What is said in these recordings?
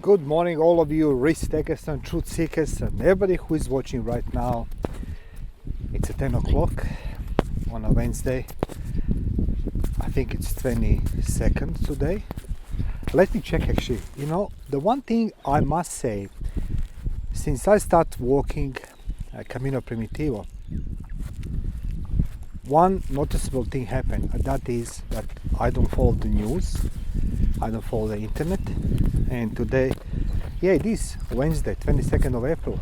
Good morning, all of you risk takers and truth seekers and everybody who is watching right now. It's 10 o'clock on a Wednesday. I think it's 22nd today. Let me check actually. You know, the one thing I must say, since I start walking Camino Primitivo, one noticeable thing happened, and that is that I don't follow the news, I don't follow the internet, and today, yeah, it is Wednesday, 22nd of April.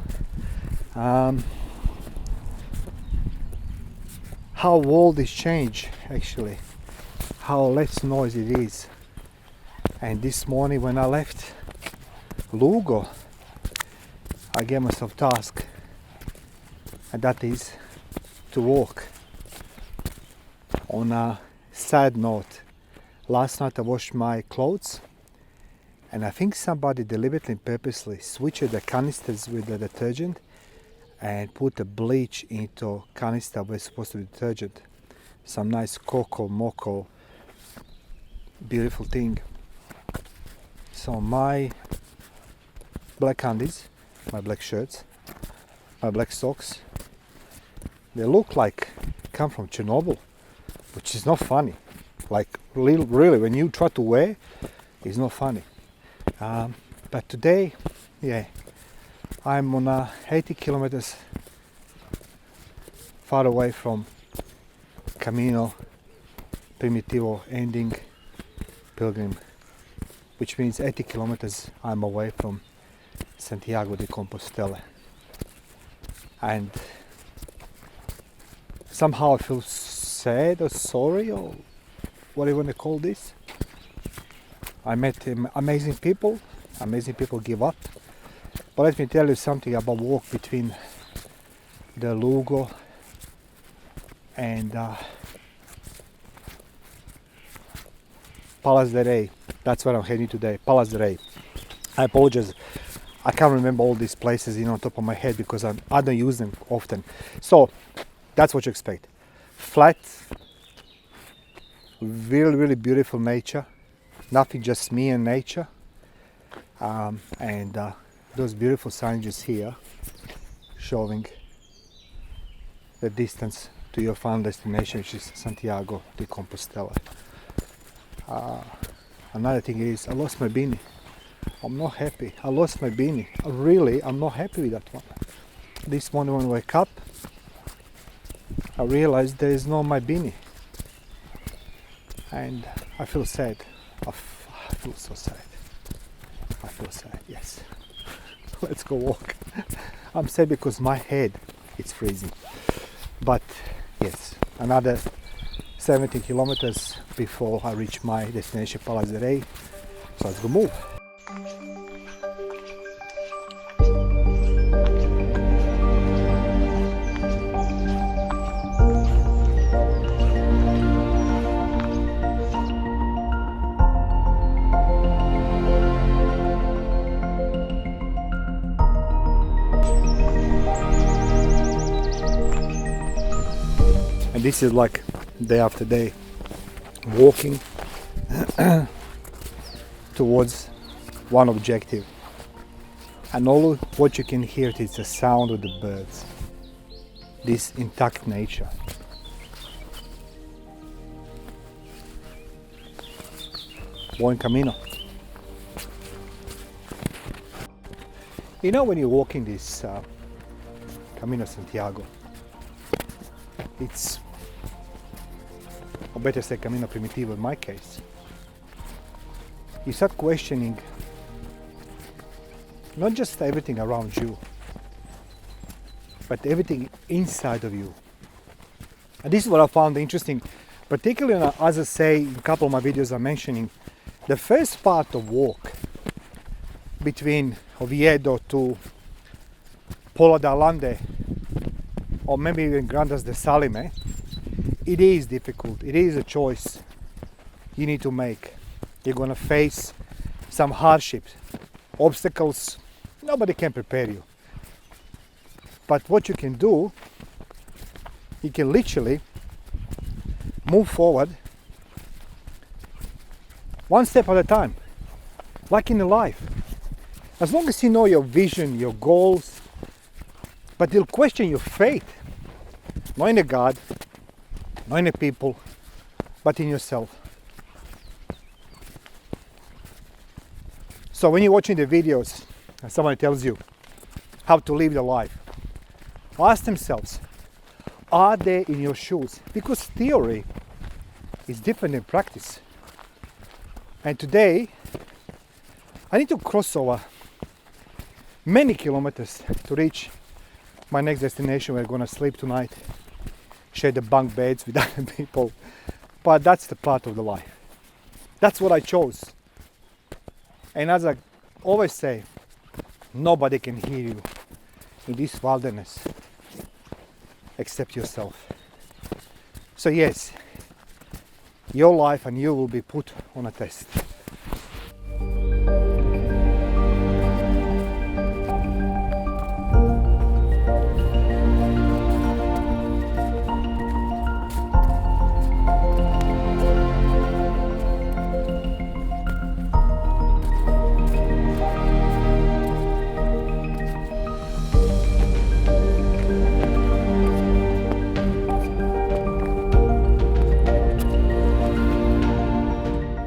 How world is changed actually, how less noise it is. And this morning when I left Lugo, I gave myself a task, and that is to walk. On a sad note, last night I washed my clothes, and I think somebody deliberately and purposely switched the canisters with the detergent and put the bleach into canister where it's supposed to be detergent. Some nice cocoa moco, beautiful thing. So my black undies, my black shirts, my black socks, they look like come from Chernobyl, which is not funny. Like really, when you try to wear, it's not funny. But today, yeah, I'm on 80 kilometers far away from Camino Primitivo, ending pilgrim, which means 80 kilometers I'm away from Santiago de Compostela. And somehow I feel sad or sorry, or what do you want to call this? I met amazing people give up. But let me tell you something about walk between the Lugo and Palas de Rey. That's where I'm heading today, Palas de Rey. I apologize, I can't remember all these places on top of my head because I don't use them often. So that's what you expect. Flat, really beautiful nature. Nothing, just me and nature. And those beautiful signs here showing the distance to your final destination, which is Santiago de Compostela. Another thing is, I lost my beanie. I'm not happy. I lost my beanie. I'm not happy with that one. This morning when I wake up, I realized there is no my beanie. And I feel sad. I feel so sad. I feel sad, yes. Let's go walk. I'm sad because my head is freezing. But yes, another 70 kilometers before I reach my destination, Palas de Rey. So let's go move. And this is like day after day walking towards one objective, and all what you can hear is the sound of the birds, this intact nature. Buen camino. You know, when you're walking this Camino Santiago, it's, or better say Camino Primitivo in my case, you start questioning not just everything around you, but everything inside of you. And this is what I found interesting, particularly as I say in a couple of my videos I'm mentioning, the first part of walk between Oviedo to Pola d'Arlande, or maybe even Grandas de Salime, it is difficult. It is a choice you need to make. You're going to face some hardships, obstacles. Nobody can prepare you. But what you can do, you can literally move forward one step at a time, like in life. As long as you know your vision, your goals, but they'll question your faith. Not in a God, not in a people, but in yourself. So when you're watching the videos and someone tells you how to live the life, ask themselves, are they in your shoes? Because theory is different than practice. And today, I need to cross over many kilometers to reach my next destination. We're gonna sleep tonight, share the bunk beds with other people. But that's the part of the life. That's what I chose. And as I always say, nobody can hear you in this wilderness except yourself. So yes, your life and you will be put on a test.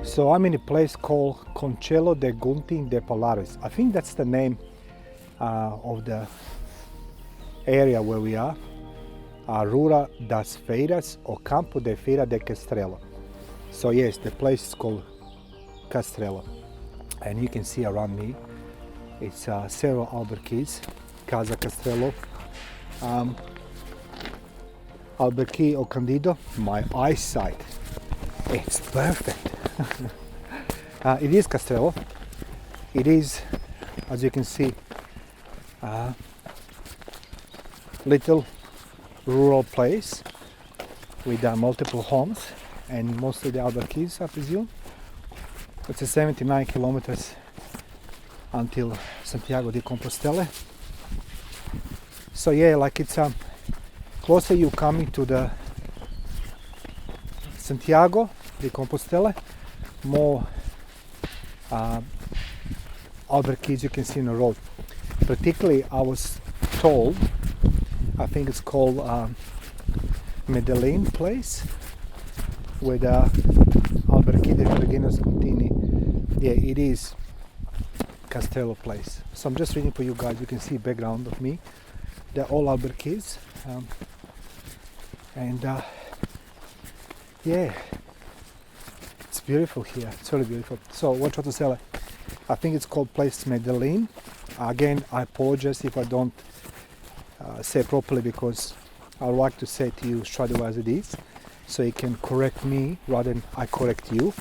So I'm in a place called Concello de Gunting de Polaris. I think that's the name of the area where we are. Rura das Feiras or Campo de Feira de Castrelo. So yes, the place is called Castrelo. And you can see around me, it's several alberques, Casa Castrelo, Alberque o Candido. My eyesight, it's perfect. It is Castrelo. It is, as you can see, little rural place with multiple homes and mostly the alberques, I presume. It's 79 kilometers until Santiago de Compostela. So yeah, like it's closer you coming to the Santiago de Compostela, more alberques you can see on the road. Particularly, I was told, I think it's called Medellin place, with Alberque de Ferreira Contini. Yeah, it is Castello place. So I'm just reading for you guys. You can see background of me. They're all alberques, and yeah, it's beautiful here. It's really beautiful. So what to say? I think it's called place Medellin. Again, I apologize if I don't say properly, because I like to say to you straight away as it is, so you can correct me rather than I correct you.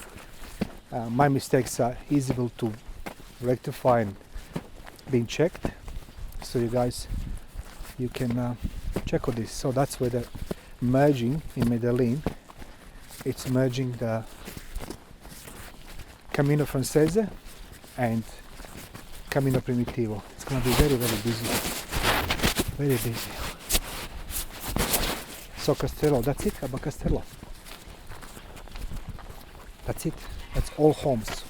My mistakes are easy to rectify and being checked, so you guys, you can check on this. So that's where they're merging in Medellin. It's merging the Camino Francese and Camino Primitivo. It's going to be very, very busy. Very busy. So Castello, that's it about Castello. That's it. That's all homes.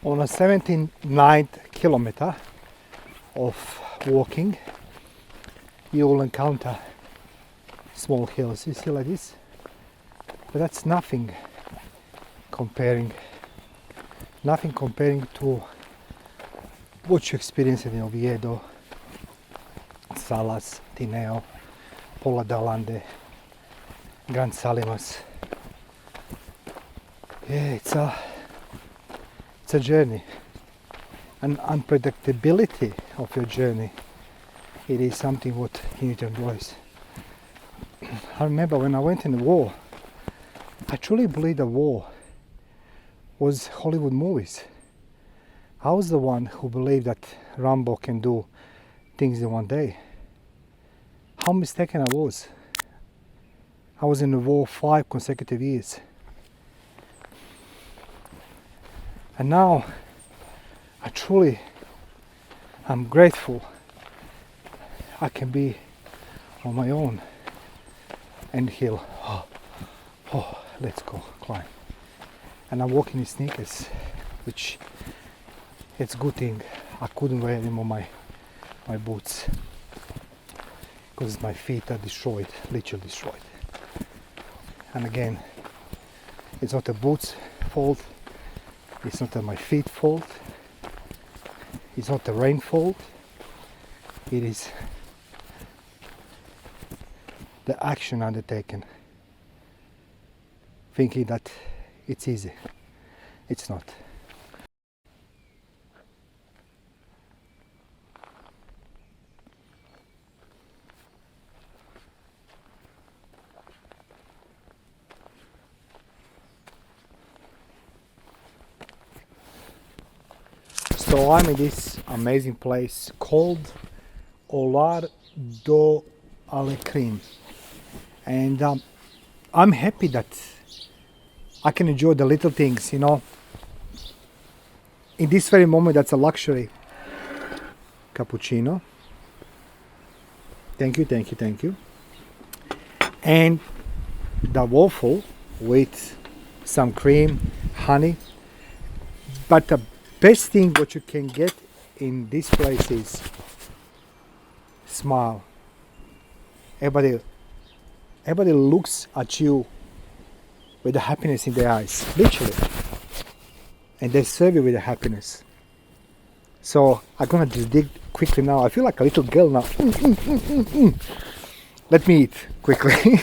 On a 79th kilometer of walking, you will encounter small hills. You see like this? But that's nothing comparing to what you experience in Oviedo, Salas, Tineo, Pola d'Alande, Gran Salimas. Yeah, it's a journey, and unpredictability of your journey, it is something what you need to embrace. I remember when I went in the war, I truly believed the war was Hollywood movies. I was the one who believed that Rambo can do things in one day. How mistaken I was. I was in the war 5 consecutive years. And now I'm grateful I can be on my own and heal. Let's go climb. And I'm walking in sneakers, which it's a good thing. I couldn't wear anymore my boots because my feet are destroyed, literally destroyed. And again, it's not the boots' fault, it's not my feet fault, it's not the rain fault, it is the action undertaken, thinking that it's easy. It's not. So I'm in this amazing place called Olar do Alecrim, and I'm happy that I can enjoy the little things, you know. In this very moment, that's a luxury. Cappuccino. Thank you, thank you, thank you. And the waffle with some cream, honey. But the best thing what you can get in this place is smile. Everybody looks at you with the happiness in their eyes, literally. And they serve you with the happiness. So I'm gonna just dig quickly now. I feel like a little girl now. Let me eat quickly.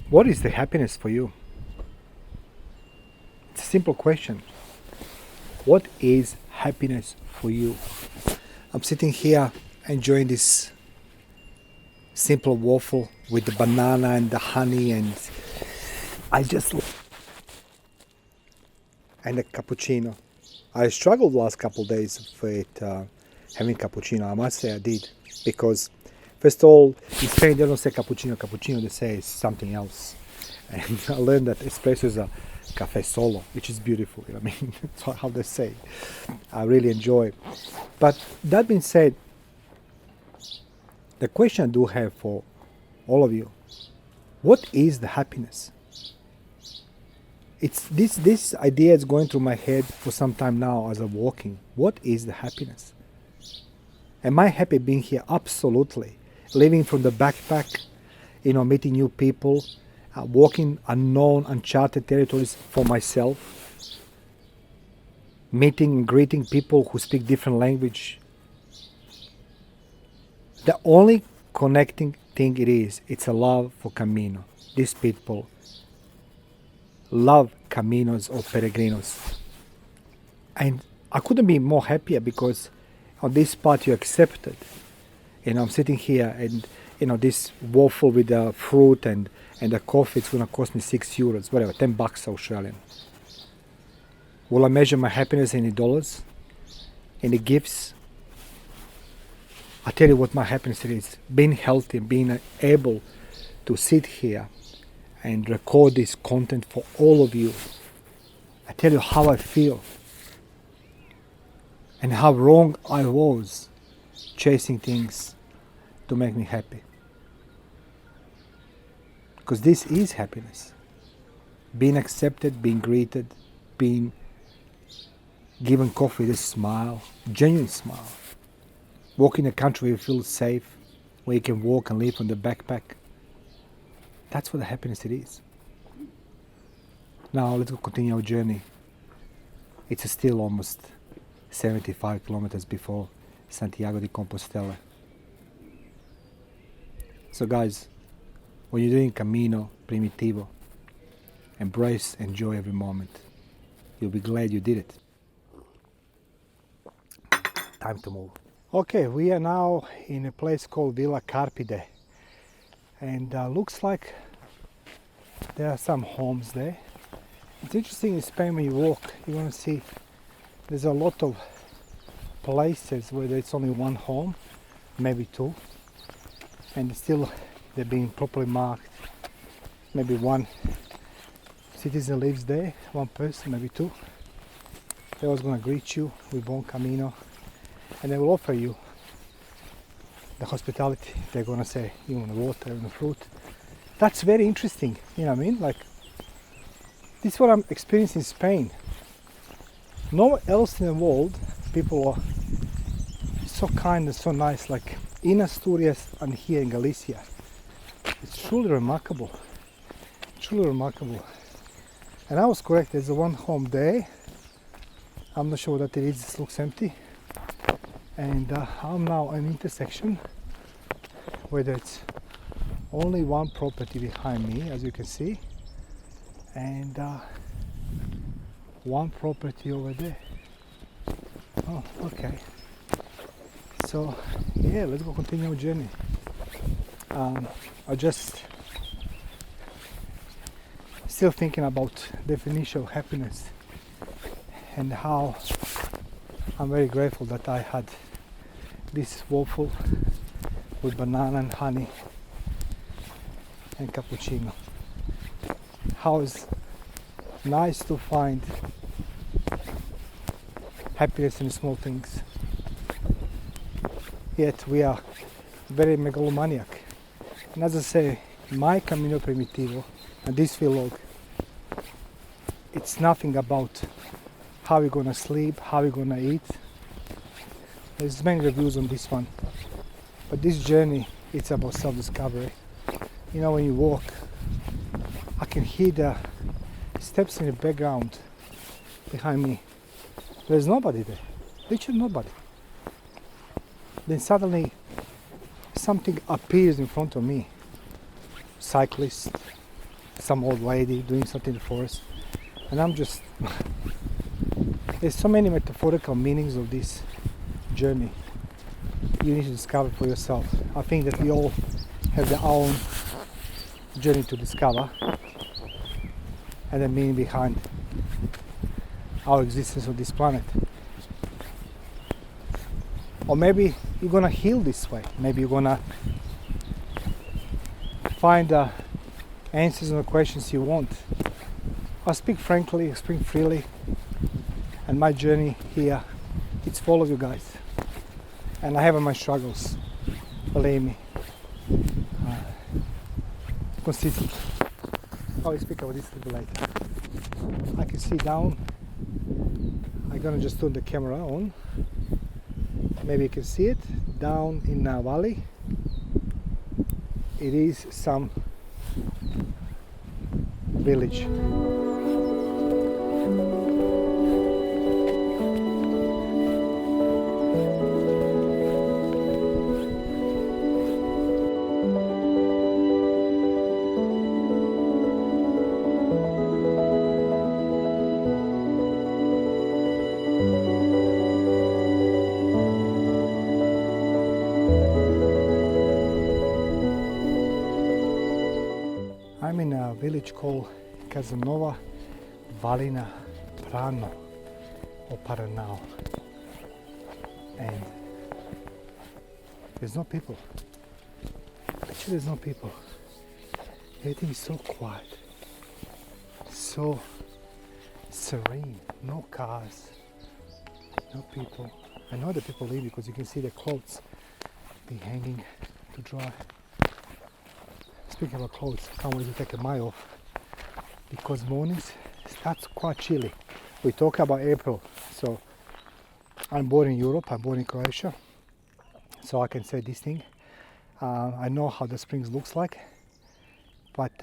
What is the happiness for you? It's a simple question. What is happiness for you? I'm sitting here enjoying this simple waffle with the banana and the honey, and and a cappuccino. I struggled the last couple of days with having cappuccino. I must say I did, because first of all, in Spain they don't say cappuccino, they say something else. And I learned that espresso is a cafe solo, which is beautiful. You know what I mean? That's how they say. I really enjoy it. But that being said, the question I do have for all of you: what is the happiness? It's this idea is going through my head for some time now as I'm walking. What is the happiness? Am I happy being here? Absolutely. Living from the backpack, you know, meeting new people, walking unknown, uncharted territories for myself, meeting and greeting people who speak different language. The only connecting thing it's a love for Camino. These people love Caminos or Peregrinos. And I couldn't be more happier, because on this part you're accepted. You know, I'm sitting here and, you know, this waffle with the fruit and the coffee, it's gonna cost me €6, whatever, $10 Australian. Will I measure my happiness in dollars? Any gifts? I tell you what my happiness is. Being healthy, being able to sit here and record this content for all of you. I tell you how I feel and how wrong I was chasing things to make me happy. Because this is happiness. Being accepted, being greeted, being given coffee with a smile, genuine smile. Walking in a country where you feel safe, where you can walk and live on the backpack. That's what the happiness it is. Now let's go continue our journey. It's still almost 75 kilometers before Santiago de Compostela. So guys, when you're doing Camino Primitivo, embrace, enjoy every moment. You'll be glad you did it. Time to move. Okay, we are now in a place called Villa Carpide, and looks like there are some homes there. It's interesting in Spain when you walk, you're going to see there's a lot of places where there's only one home, maybe two. and still they're being properly marked. Maybe one citizen lives there, one person, maybe two. They're always going to greet you with Bon Camino, and they will offer you the hospitality. They're going to say, you want the water and the fruit. That's very interesting, you know what I mean? Like, this is what I'm experiencing in Spain. Nowhere else in the world, people are so kind and so nice, like in Asturias and here in Galicia. It's truly remarkable. Truly remarkable. And I was correct, there's one home there. I'm not sure what it is, it looks empty. And I'm now at an intersection where there's only one property behind me, as you can see, and one property over there. Oh, okay. So yeah, let's go continue our journey. I just still thinking about definition of happiness and how I'm very grateful that I had this waffle with banana and honey and cappuccino. How it's nice to find happiness in small things. Yet we are very megalomaniac. And as I say, my Camino Primitivo and this vlog, it's nothing about how we're gonna sleep, how we're gonna eat. There's many reviews on this one. But this journey, it's about self-discovery. You know, when you walk, I can hear the steps in the background behind me. There's nobody there, literally nobody. Then suddenly something appears in front of me. Cyclist, some old lady doing something in the forest. And I'm just, there's so many metaphorical meanings of this journey. You need to discover for yourself. I think that we all have their own journey to discover and the meaning behind our existence on this planet. Or maybe you're gonna heal this way. Maybe you're gonna find the answers on the questions you want. I speak frankly, I speak freely, and my journey here, it's full of you guys. And I have my struggles, believe me. Consistent. I'll speak about this a little later. I can see down. I'm gonna just turn the camera on. Maybe you can see it down in the valley. It is some village. I'm in a village called Casanova Valina Prano or Paranao, and there's no people. Actually, there's no people. Everything is so quiet, so serene. No cars, no people. I know that people leave because you can see their clothes be hanging to dry. Speaking about clothes, I can't wait to take a mile off because mornings starts quite chilly. We talk about April, so I'm born in Europe, I'm born in Croatia, so I can say this thing. I know how the springs looks like, but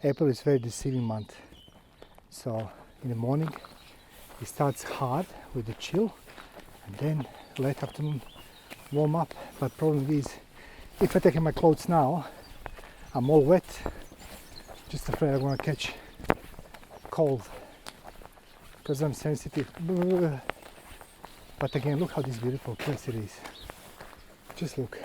April is a very deceiving month. So in the morning it starts hard with the chill, and then late afternoon warm up. But problem is, if I take my clothes now, I'm all wet, just afraid I'm gonna catch cold because I'm sensitive. But again, look how this beautiful place it is. Just look.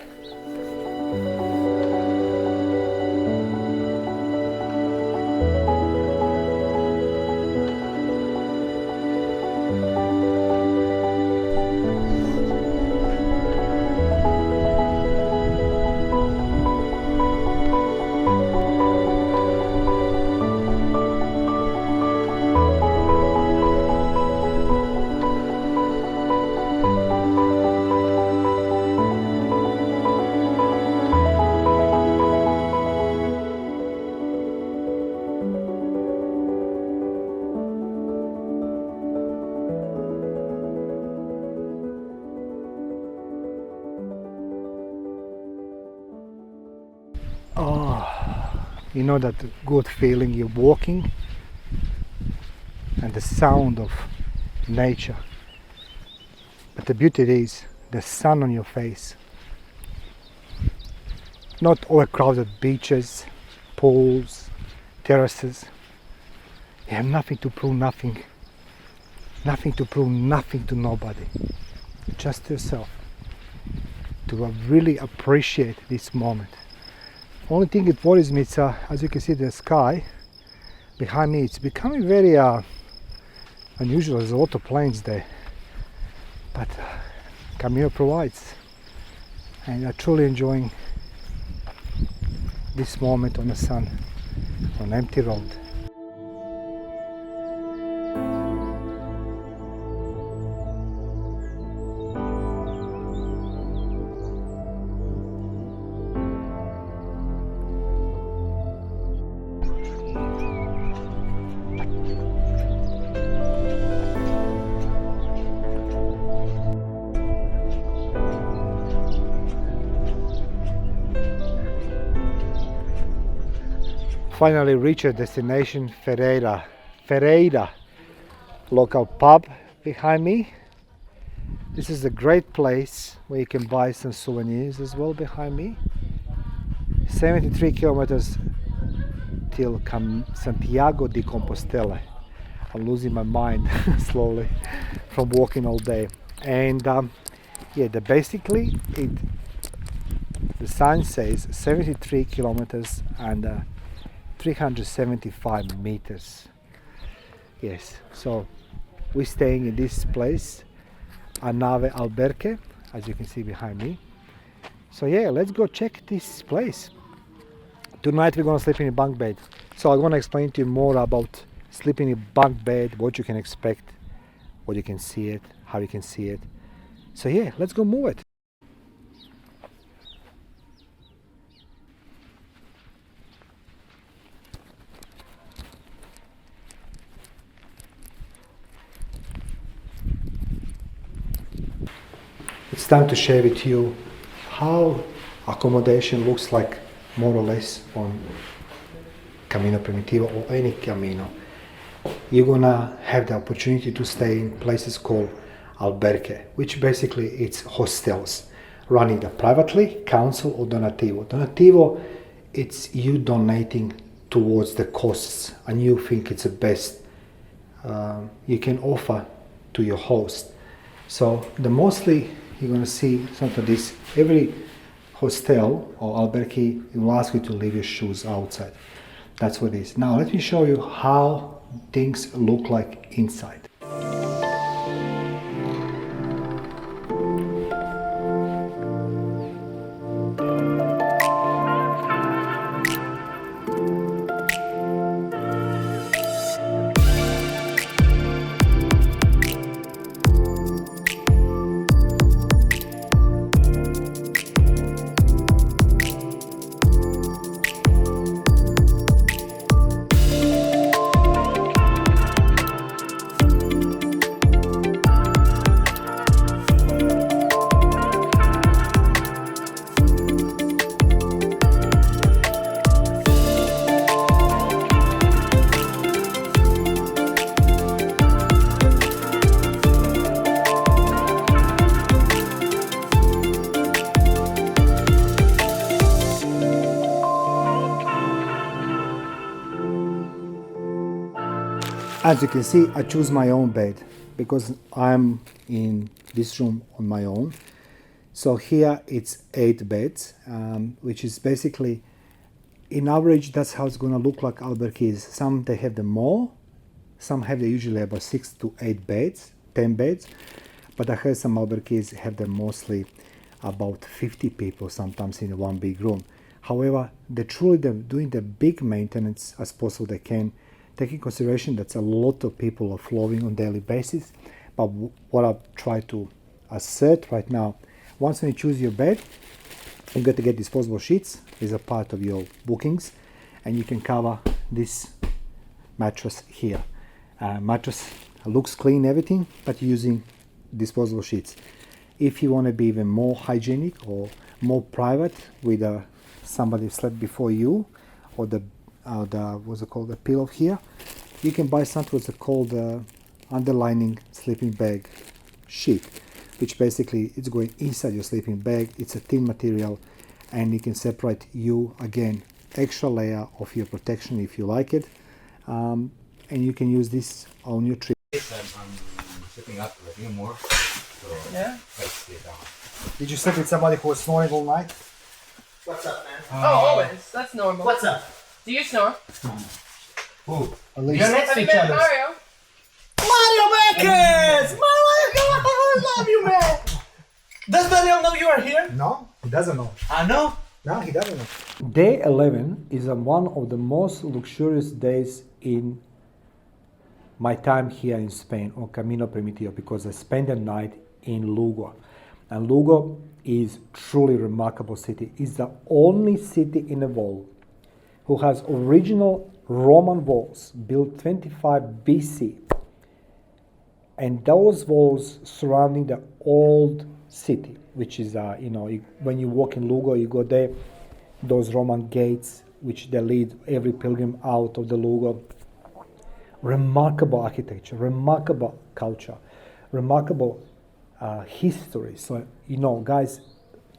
You know that good feeling, you're walking and the sound of nature. But the beauty is the sun on your face. Not overcrowded beaches, pools, terraces. You have nothing to prove, nothing to prove, nothing to nobody. Just yourself. To really appreciate this moment. Only thing it worries me is, as you can see, the sky behind me, it's becoming very unusual. There's a lot of planes there. But Camino provides. And I'm truly enjoying this moment on the sun, on an empty road. Finally reached a destination, Ferreira. Ferreira, local pub behind me. This is a great place where you can buy some souvenirs as well behind me. 73 kilometers till Santiago de Compostela. I'm losing my mind slowly from walking all day. And yeah, basically the sign says 73 kilometers and 375 meters. Yes, so we're staying in this place, a nave albergue, as you can see behind me. So yeah, let's go check this place. Tonight we're gonna sleep in a bunk bed. So I'm gonna explain to you more about sleeping in a bunk bed, what you can expect, what you can see it, how you can see it. So yeah, let's go move it. It's time to share with you how accommodation looks like more or less on Camino Primitivo or any Camino. You're gonna have the opportunity to stay in places called albergue, which basically it's hostels run either privately, council or donativo. Donativo, it's you donating towards the costs and you think it's the best you can offer to your host. So the mostly you're going to see something like this. Every hostel or albergue will ask you to leave your shoes outside. That's what it is. Now let me show you how things look like inside. As you can see, I choose my own bed because I'm in this room on my own. So here it's 8 beds, which is basically, in average, that's how it's going to look like albergues. Some they have them more, some have they usually about 6 to 8 beds, 10 beds, but I heard some albergues have them mostly about 50 people sometimes in one big room. However, they're doing the big maintenance as possible they can, taking consideration that a lot of people are flowing on daily basis. But what I've tried to assert right now, once when you choose your bed, you got to get disposable sheets. These are part of your bookings, and you can cover this mattress here. Mattress looks clean, everything, but using disposable sheets. If you want to be even more hygienic or more private with somebody slept before you, or the what's it called, the peel off here, you can buy something what's called underlining sleeping bag sheet, which basically it's going inside your sleeping bag. It's a thin material, and it can separate you again, extra layer of your protection if you like it, and you can use this on your trip. I'm sitting up a few more, so Yeah. let's sit down. Did you sleep with somebody who was snoring all night? What's up, man? Oh, always. That's normal. What's up? Do you snore? Who? At least. You're next Have to you each met other. Mario? Mario Bekes! I love you, man! Does Daniel know you are here? No, he doesn't know. I know. No, he doesn't know. Day 11 is one of the most luxurious days in my time here in Spain on Camino Primitivo, because I spent the night in Lugo. And Lugo is truly remarkable city. It's the only city in the world who has original Roman walls built 25 BC. And those walls surrounding the old city, which is, when you walk in Lugo, you go there, those Roman gates, which they lead every pilgrim out of the Lugo. Remarkable architecture, remarkable culture, remarkable history. So, guys,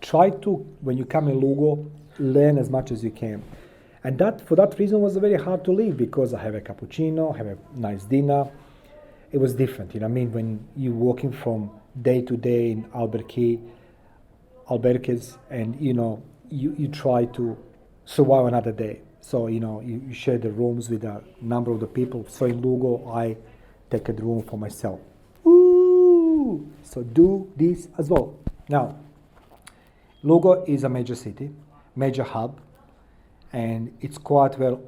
try to, when you come in Lugo, learn as much as you can. And that, for that reason, was very hard to leave, because I have a cappuccino, have a nice dinner. It was different, when you're walking from day to day in Bekes, and, you try to survive another day. So, you share the rooms with a number of the people. So in Lugo, I take a room for myself. Ooh! So do this as well. Now, Lugo is a major city, major hub, and it's quite well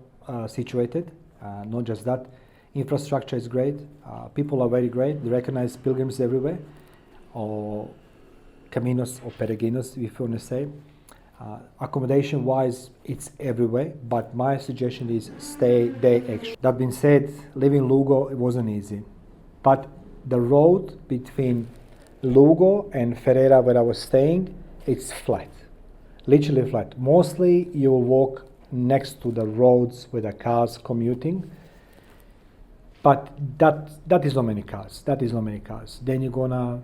situated. Not just that, infrastructure is great. People are very great. They recognize pilgrims everywhere, or caminos or peregrinos, if you want to say. Accommodation wise, it's everywhere, but my suggestion is stay day extra. That being said, living Lugo, it wasn't easy, but the road between Lugo and Ferreira, where I was staying, it's flat, literally flat. Mostly you will walk next to the roads with the cars commuting, but that is not many cars. Then you're gonna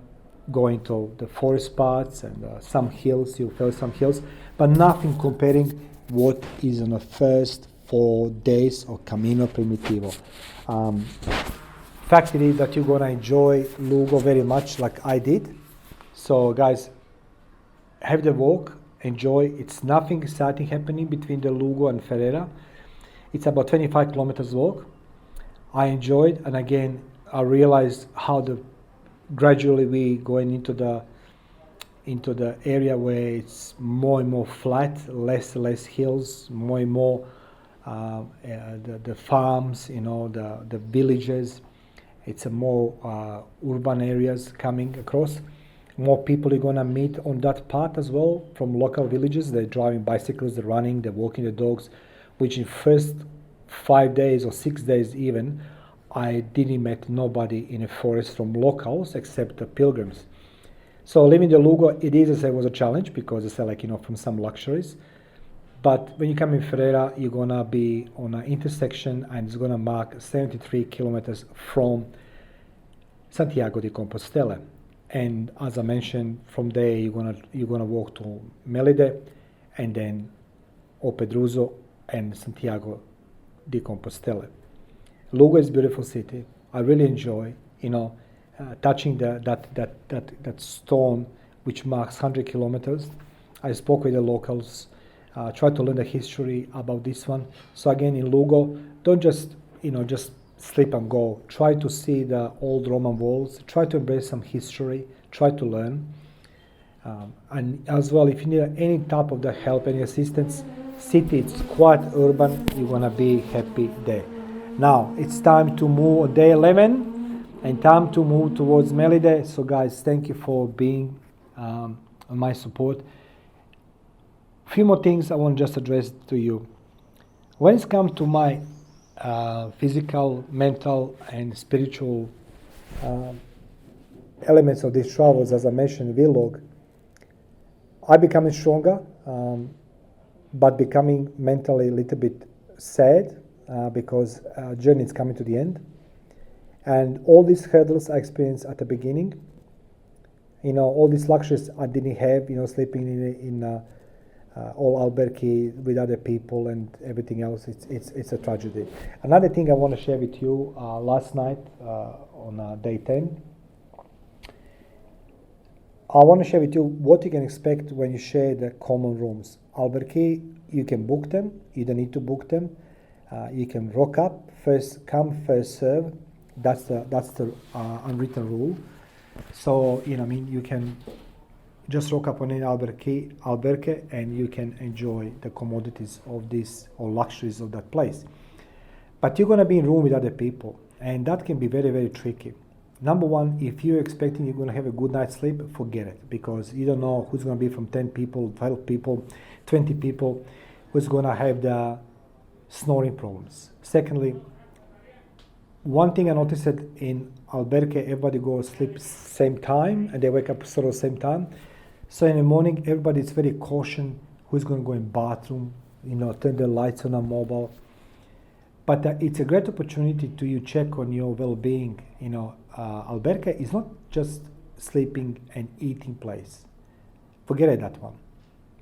go into the forest parts and some hills. You'll feel some hills, but nothing comparing what is on the first 4 days of Camino Primitivo. Fact it is that you're gonna enjoy Lugo very much, like I did. So guys, have the walk, enjoy. It's nothing exciting happening between the Lugo and Ferreira. It's about 25 kilometers walk. I enjoyed, and again, I realized how gradually we going into the area where it's more and more flat, less hills, more and more the farms, the villages. It's a more urban areas coming across. More people you're gonna meet on that path as well from local villages. They're driving bicycles, they're running, they're walking the dogs, which in first 5 days or 6 days even, I didn't meet nobody in a forest from locals except the pilgrims. So living the Lugo, it is, as I say, was a challenge, because it's from some luxuries. But when you come in Ferreira, you're gonna be on an intersection, and it's gonna mark 73 kilometers from Santiago de Compostela. And as I mentioned, from there you're gonna walk to Melide, and then Pedruso and Santiago de Compostela. Lugo is a beautiful city. I really enjoy, touching that stone which marks 100 kilometers. I spoke with the locals, tried to learn the history about this one. So again, in Lugo, don't just sleep and go. Try to see the old Roman walls. Try to embrace some history. Try to learn. And as well, if you need any type of the help, any assistance, city, it's quite urban. You're gonna be happy there. Now it's time to move on day 11, and time to move towards Melide. So guys, thank you for being on my support. A few more things I want to just address to you. When it's come to my physical, mental, and spiritual elements of these travels, as I mentioned in vlog, I becoming stronger, but becoming mentally a little bit sad because journey is coming to the end, and all these hurdles I experienced at the beginning, all these luxuries I didn't have, sleeping in all albergue with other people and everything else. It's a tragedy. Another thing I want to share with you, last night on day 10, I want to share with you what you can expect when you share the common rooms. Albergue, you can book them. You don't need to book them. You can rock up, first come, first serve. That's the unwritten rule. So you can just rock up on an albergue and you can enjoy the commodities of this or luxuries of that place. But you're going to be in room with other people, and that can be very, very tricky. Number one, if you're expecting you're going to have a good night's sleep, forget it, because you don't know who's going to be from 10 people, 12 people, 20 people, who's going to have the snoring problems. Secondly, one thing I noticed that in albergue, everybody goes sleep same time and they wake up sort of same time. So in the morning, everybody is very cautious who's going to go in bathroom, turn the lights on a mobile. But it's a great opportunity to you check on your well-being. Albergue is not just sleeping and eating place. Forget that one.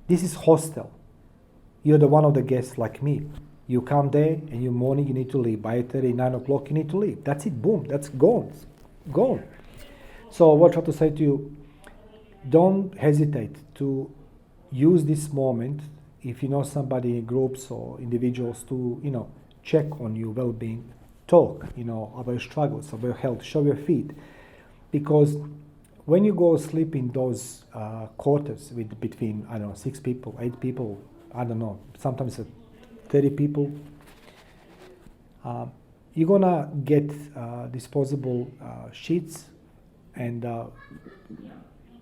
This is hostel. You're the one of the guests like me. You come there and in the morning you need to leave. By 8:30, 9 o'clock you need to leave. That's it, boom, that's gone. Gone. So what I try to say to you, don't hesitate to use this moment if you know somebody in groups or individuals to, check on your well-being, talk, about your struggles, about your health, show your feet. Because when you go sleep in those quarters with between, 6 people, 8 people, sometimes 30 people, you're gonna get disposable sheets and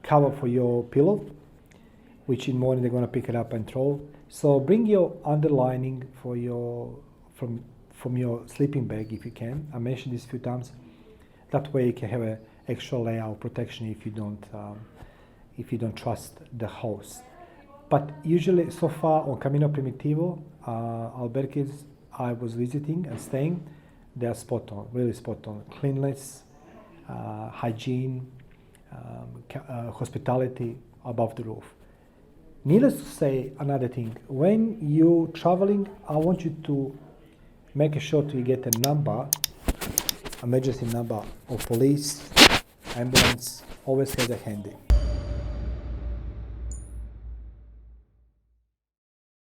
cover for your pillow, which in the morning they're gonna pick it up and throw. So bring your underlining for your from your sleeping bag if you can. I mentioned this a few times. That way you can have an extra layer of protection if you don't trust the host. But usually, so far on Camino Primitivo, albergues I was visiting and staying, they are spot on, really spot on. Cleanliness, hygiene, hospitality above the roof. Needless to say, another thing, when you're traveling, I want you to make sure you get a number, emergency number of police, ambulance, always have that handy.